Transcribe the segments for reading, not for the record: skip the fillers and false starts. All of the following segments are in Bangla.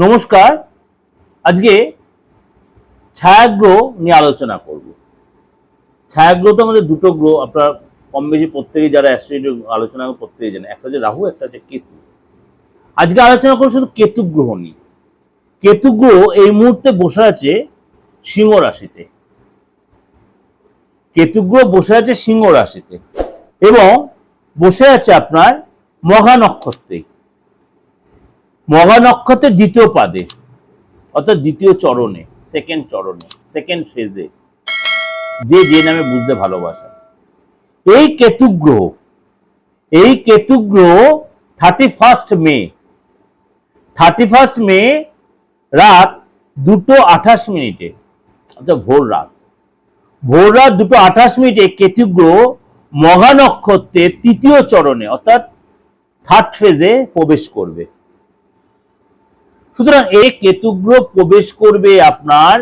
নমস্কার। আজকে ছায়াগ্রহ নিয়ে আলোচনা করব। ছায়াগ্রহ তো আমাদের দুটো গ্রহ, আপনারা কম বেশি প্রত্যেকেই যারা অ্যাস্ট্রোনমি আলোচনা প্রত্যেকেই জানে, একটা হচ্ছে রাহু, একটা হচ্ছে কেতু। আজকে আলোচনা করব শুধু কেতু গ্রহ নিয়ে। কেতু গ্রহ এই মুহূর্তে বসে আছে সিংহ রাশিতে। কেতু গ্রহ বসে আছে সিংহ রাশিতে এবং বসে আছে আপনার মঘা নক্ষত্রে। মঘা নক্ষত্রের দ্বিতীয় পাদে, অর্থাৎ দ্বিতীয় চরণে, সেকেন্ড ফেজে, যে নামে বুঝতে ভালোবাসা। এই কেতু গ্রহ 31 মে রাত 2:28 অর্থাৎ ভোর রাত 2:28 কেতু গ্রহ মঘা নক্ষত্রের তৃতীয় চরণে অর্থাৎ থার্ড ফেজে প্রবেশ করবে। সুতরাং এই কেতু গ্রহ প্রবেশ করবে আপনার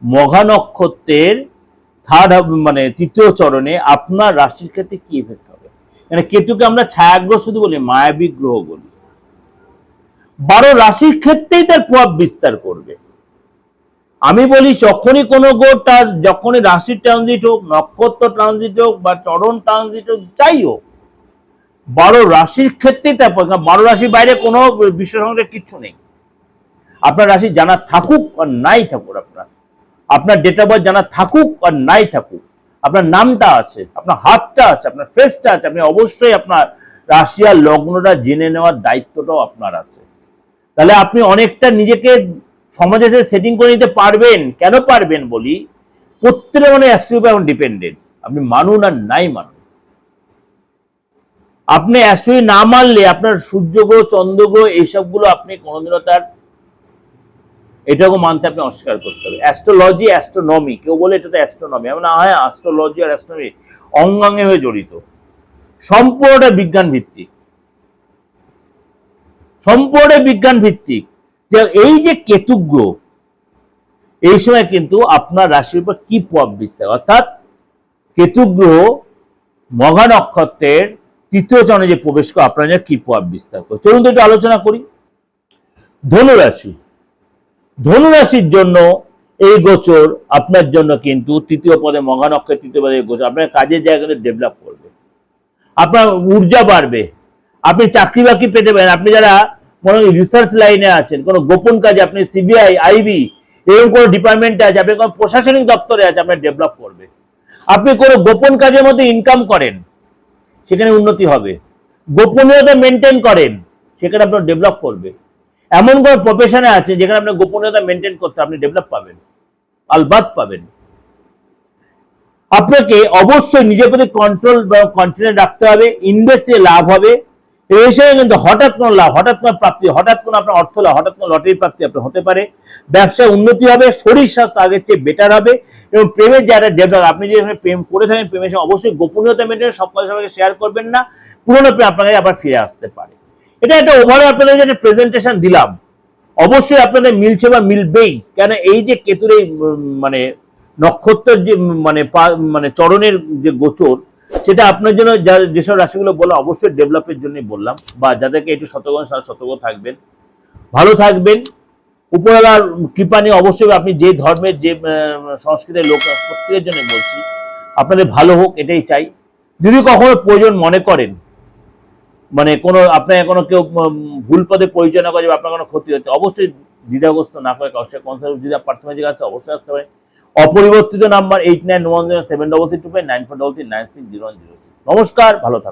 মঘা নক্ষত্রের তৃতীয় চরণে। আপনার রাশির ক্ষেত্রে কি ইফেক্ট হবে? মানে কেতুকে আমরা ছায়াগ্রহ শুধু বলি, মায়াবী গ্রহ বলি। 12 রাশির ক্ষেত্রেই তার প্রভাব বিস্তার করবে। আমি বলি যখনই কোনো গ্রহ যখনই রাশির ট্রানজিট হোক, নক্ষত্র ট্রানজিট হোক বা চরণ ট্রানজিট হোক, যাই হোক, 12 রাশির ক্ষেত্রেই তার 12 রাশির বাইরে কোনো বিশ্ব সংসারে কিচ্ছু নেই। আপনার রাশি জানা থাকুক আর নাই থাকুক, আপনার ডেট অফ বার্থ জানা থাকুক আর নাই থাকুক, আপনার নামটা আছে, আপনার হাতটা আছে, আপনার ফেসটা আছে, আপনি অবশ্যই আপনার রাশি আর লগ্নটা জেনে নেওয়ার দায়িত্বটাও আপনার আছে। তাহলে আপনি অনেকটা নিজেকে সমাজে সেটিং করে নিতে পারবেন। কেন পারবেন বলি, প্রত্যেকের মানে অ্যাস্ট্রোলজি এখন ডিপেন্ডেন্ট। আপনি মানুন আর নাই মানুন, আপনি অ্যাস্ট্রোলজি না মানলে আপনার সূর্য গ্রহ, চন্দ্র গ্রহ এইসবগুলো আপনি কোনোদিনও তার এটাকে মানতে আপনি অস্বীকার করতে হবে। অ্যাস্ট্রোলজি, অ্যাস্ট্রোনমি, কেউ বলে এটা তো অ্যাস্ট্রোনমি, আমি না, হ্যাঁ, অ্যাস্ট্রোলজি আর অ্যাস্ট্রোনমি অঙ্গাঙ্গে হয়ে জড়িত, সম্পূর্ণটা বিজ্ঞান ভিত্তিক। যে এই যে কেতু গ্রহ এই সময় কিন্তু আপনার রাশির উপর কি প্রভাব বিস্তার, অর্থাৎ কেতু গ্রহ মঘা নক্ষত্রের তৃতীয় চরণে যে প্রবেশ করে আপনার কি প্রভাব বিস্তার করে, চলুন তো একটু আলোচনা করি। ধনুরাশির জন্য এই গোচর আপনার জন্য কিন্তু তৃতীয় পদে মঘা নক্ষত্রের তৃতীয় পদে গোচর আপনার কাজের জায়গাতে ডেভেলপ করবে, আপনার ঊর্জা বাড়বে, আপনি চাকরি বাকরি পেতে পারেন। আপনি যারা কোনো রিসার্চ লাইনে আছেন, কোনো গোপন কাজে, আপনি সিবিআই, আইবি এরকম কোনো ডিপার্টমেন্টে আছে, আপনি কোনো প্রশাসনিক দপ্তরে আছে, আপনার ডেভেলপ করবে। আপনি কোনো গোপন কাজের মধ্যে ইনকাম করেন, সেখানে উন্নতি হবে। গোপনীয়তা মেনটেন করেন, সেখানে আপনার ডেভেলপ করবে। এমন কোন প্রফেশনে আছে যেখানে আপনার গোপনীয়তা মেনটেন করতে আপনি ডেভেলপ পাবেন, আলবাত পাবেন। আপনাকে অবশ্যই নিজের প্রতি কন্ট্রোল বা কনফিডেন্স রাখতে হবে। ইনভেস্টে লাভ হবে, এই হিসেবে কিন্তু হঠাৎ কোনো লাভ, হঠাৎ কোনো প্রাপ্তি, হঠাৎ কোনো আপনার অর্থ লাভ, হঠাৎ কোনো লটারি প্রাপ্তি আপনার হতে পারে। ব্যবসায় উন্নতি হবে, শরীর স্বাস্থ্য আগের চেয়ে বেটার হবে এবং প্রেমের যারা ডেভেলপ, আপনি যে প্রেম করে থাকেন, প্রেমের সঙ্গে অবশ্যই গোপনীয়তা মেনটেন, সব কথা সবাইকে শেয়ার করবেন না, পুরোনো প্রেম আপনার কাছে আবার ফিরে আসতে পারে। এটা একটা ওভারঅল আপনাদের যে প্রেজেন্টেশন দিলাম, অবশ্যই আপনাদের মিলছে বা মিলবেই। কেন এই যে কেতুর এই নক্ষত্রের যে চরণের যে গোচর, সেটা আপনার জন্য যেসব রাশিগুলো বললাম অবশ্যই ডেভেলপের জন্যই বললাম, বা যাদেরকে একটু সতর্ক থাকবেন, ভালো থাকবেন। উপরওয়ালার কৃপা নিয়ে অবশ্যই আপনি যে ধর্মের, যে সংস্কৃতির লোক, প্রত্যেকের জন্য বলছি আপনাদের ভালো হোক, এটাই চাই। যদি কখনো প্রয়োজন মনে করেন, কোনো আপনার কোনো কেউ ভুল পদে পরিচয় না করে আপনার কোনো ক্ষতি হচ্ছে, অবশ্যই দ্বিধাগ্রস্ত না করে অবশ্যই কনসাল্ট, যদি প্রাথমিক আছে অবশ্যই আসতে পারে। অপরিবর্তিত নাম্বার 89110733259433960106। নমস্কার, ভালো থাকুন।